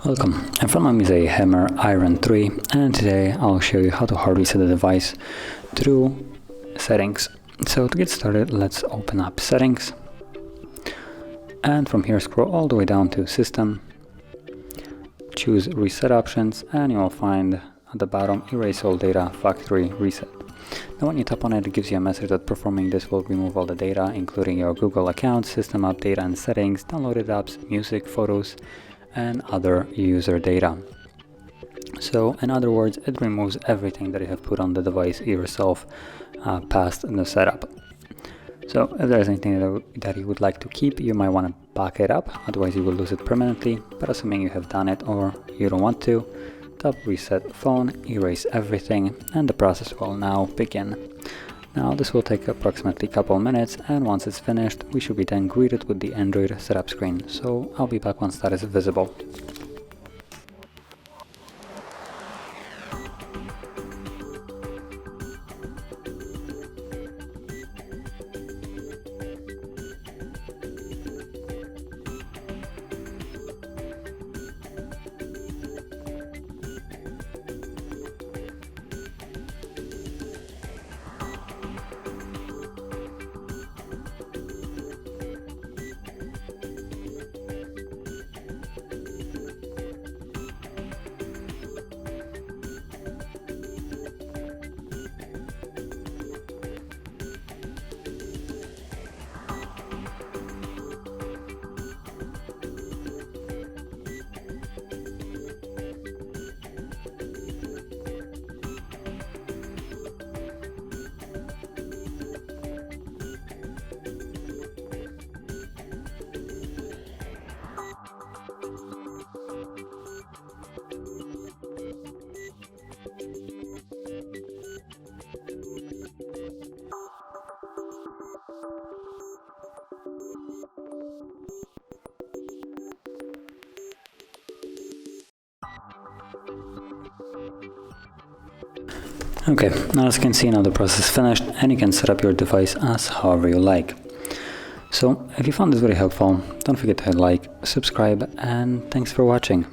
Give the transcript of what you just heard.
Welcome, in front of me is a Hammer Iron 3 and today I'll show you how to hard reset the device through settings. So to get started, let's open up settings and from here scroll all the way down to system, choose reset options and you will find at the bottom erase all data factory reset. Now when you tap on it, it gives you a message that performing this will remove all the data including your Google account, system app data and settings, downloaded apps, music, photos and other user data. So in other words, it removes everything that you have put on the device yourself past the setup. So if there's anything that you would like to keep, you might want to back it up, otherwise you will lose it permanently, but assuming you have done it or you don't want to, tap reset phone, erase everything and the process will now begin. Now this will take approximately a couple minutes and once it's finished we should be then greeted with the Android setup screen, so I'll be back once that is visible. Okay, now as you can see, now the process is finished and you can set up your device as however you like. So if you found this very helpful, don't forget to hit like, subscribe and thanks for watching.